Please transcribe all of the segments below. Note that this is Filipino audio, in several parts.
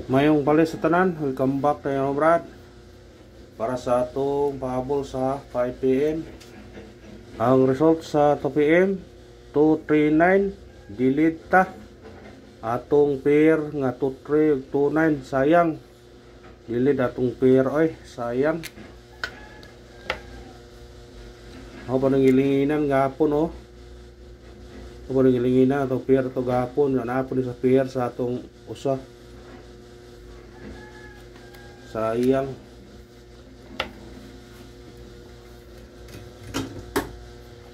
Mayong balik sa tanan, welcome back tayo Brad. Para sa atong pahabol sa 5pm. Ang result sa 2pm 239 delete ta. Atong pair nga 23 ug 29 sayang. Delete atong pair oy, sayang. Ako pa nang ilinginan gapon oh. Ako pa nang ilinginan atong pair to gapon, nga napon sa pair sa atong usa. Sayang.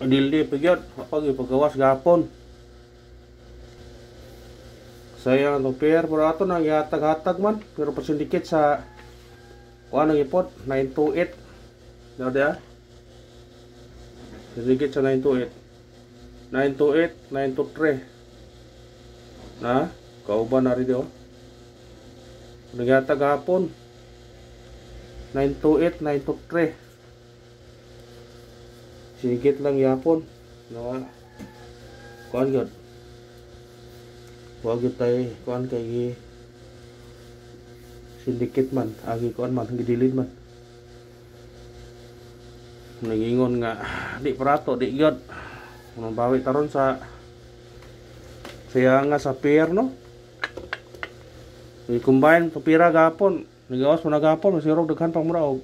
Dili pagyod kapag ipagawas gapon. Sayang ang pair pero ato nang ihatag-hatag man pero pasindikit sa kuan ang ipot 928. Nada. Sindikit sa 928. 928 923. Na, kauban na rin oh. Naghatag hapon 928 923. Sigit lang yapon. No. Kuan gyud. Wa gyud tay kuan kay sindikit man, agi kuan man gidilid man. Nagingon nga di prato di gyud. Unang bawi taron sa siya nga sa pair no. I-combine to pira gapon. Nigawas mo na gapon, masirog daghan pang muraog.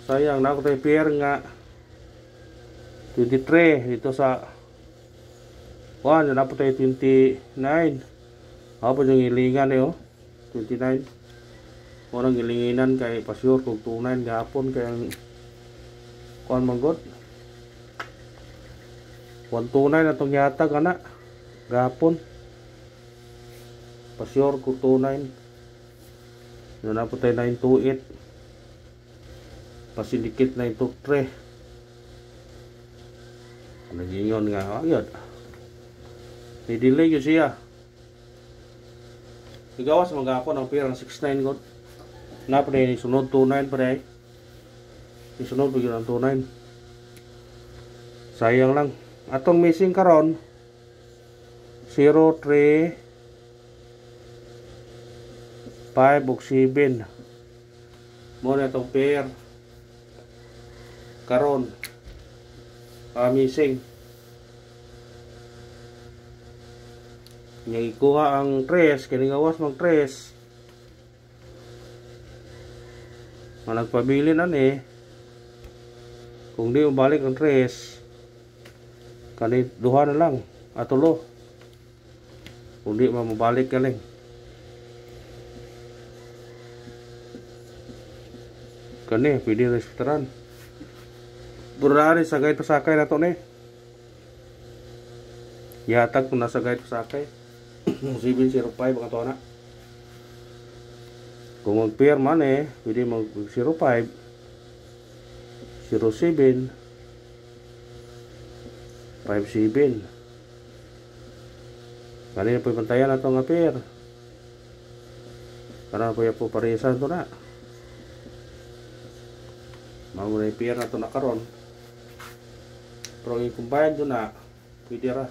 Sayang na ako tayo pair nga 23 dito sa 1, na po tayo 29. Ako po yung ilingan eh oh 29. Unang ilinginan kay pasyur kung 29 gapon kay ang kuan manggod 129 na itong yata ka na gapon pasyur kung 29. Na po tayo 928 pasindikit 923. Nagingon nga ayod. Ni-delay yun siya. Igawas mag-ako ng pirang 69 god. Na pa rin sunod 29 pa rin. Isunod pa yun ang 29. Sayang lang. Atong missing karon 03 5 ug 7. Mo na itong pair karon missing. Nga ikuha ang 3 kini gawas mag 3. Managpabili na ni. Kung di balik ang 3 kani duha na lang atulo. Kung di mabalik ka lang. Kani pwede restoran. Durari sa guide pasakay na to ni. Yatag kung nasa guide pasakay. 705 ang ato na. Kung mag-pair man pwede mag 05 07 57. Kanina po ipantayan na ito nga pair. Karena po yung parisan ito na. Mamuna yung pair na ito na karon. Pero yung kumbayan doon na pwede ra.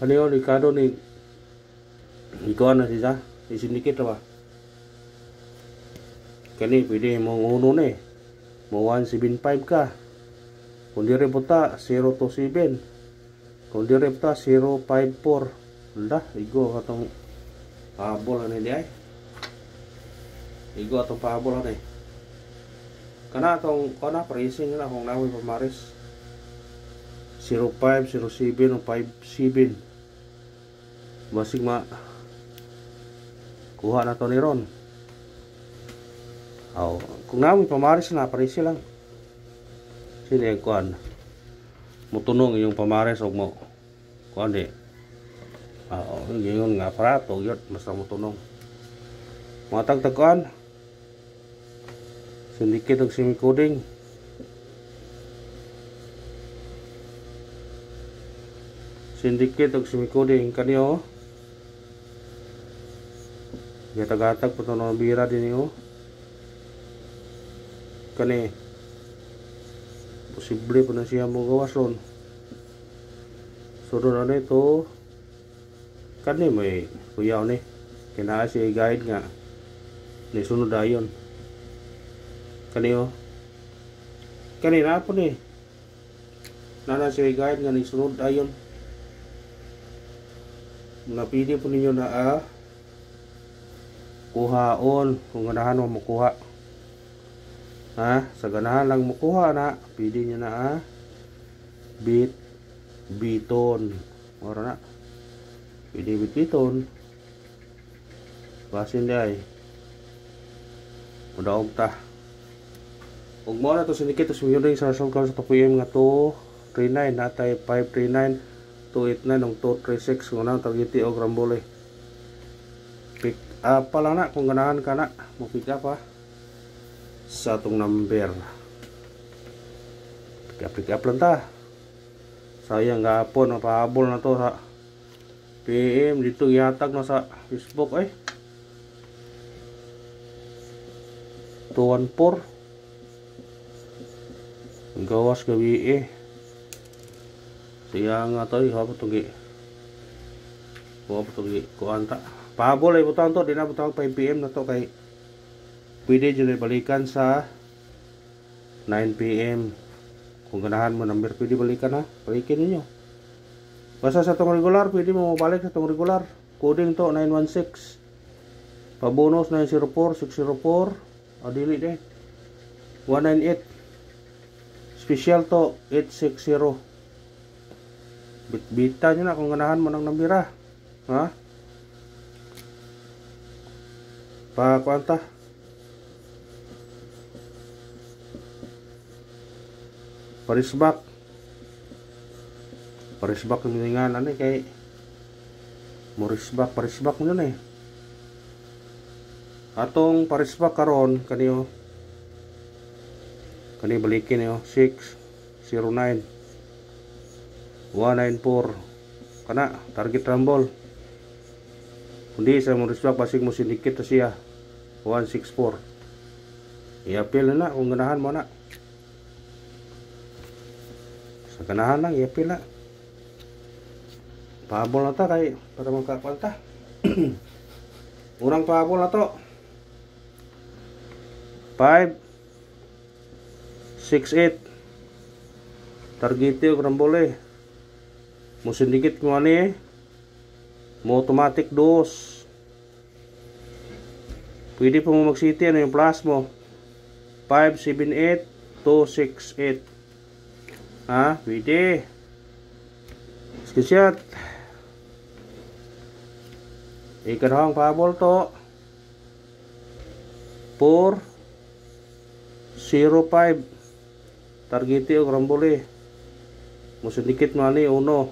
Ano yun, Ricardo ni ikaw na siya isindikit ba? Kani pwede mong uno na mo 175 ka. Kung di rin puta 027. Kung di rin puta 054. Wala, igo atong pahabol na niya igo atong pahabol na kana atong kana pricing na kung nawi pamaris 05, 07 o 57. Basig ma kuha na to ni ron. Kung namin pamaris na parisi lang. Sila yung kuhan. Mutunong yung pamaris o mo. Kuhan di. Yung nga parato yun. Basta mutunong. Mga tagtagkuhan. Sindikit o semi-coding. Sindikit og semi-coding kaniyo. Gatag-gatag po ito ng bira din niyo. Kani posible po na siya mo gawas ron. So doon ano ito kani may kuyaw ni Kinaa siya guide nga ni sunod dayon. Kaniyo. Kanina po ni. Nana siya guide nga ni sunod dayon. Napili po ninyo na kuhaon kung ganahan mo makuha. Sa ganahan lang makuha na, pili nyo na biton. Ora na. Pili biton. Basin day. Udaog ta. Ug mo na to sinikit to ring sa result sa TOPIM nga 239 natay 539 289 ug 236 kung anong targeti og rambole. Pick up pa lang na kung ganahan ka na mo pick up sa atong number. Pick up lang ta. Sayang gapon ang pahabol na to sa PM dito ihatag na sa Facebook 214 gawas gabi siya nga to hapon tugi kuanta pahabol ay butang to di na butang 5 PM na to kay pwede dyan balikan sa 9 PM kung ganahan mo number pwede balikan balikin ninyo basta sa itong regular pwede mo mabalik sa itong regular coding to 916 pabonus 904 604 dili din 198 special to 860 bita nyo na kung ganahan mo ng nambira pa kwanta parisbak yung nga kay parisbak mo yun atong parisbak karon kaniyo balikin niyo 609 194 kana target rumble kundi sa mo risbak basig mo sindikit to siya 164 i-appeal na kung ganahan mo na sa ganahan lang i-appeal na pahabol na ta kay para magkakwanta unang pahabol na to 568 targete og rambole mo sindikit mo mo automatic dos pwede po mo mag city yung plus mo 578 268 pwede screenshot ikarahang pahabol to 405 targete og rambole mo sindikit mo uno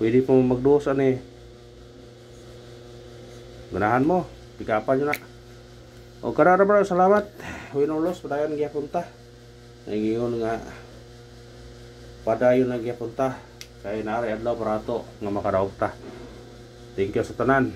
pwede po magdos ganahan mo pikapan nyo na o karara bro salamat winulos padayon gyapon ta ngayon nga padayon na gyapon ta kay naari adlaw para to nga makadaog ta thank you sa tanan.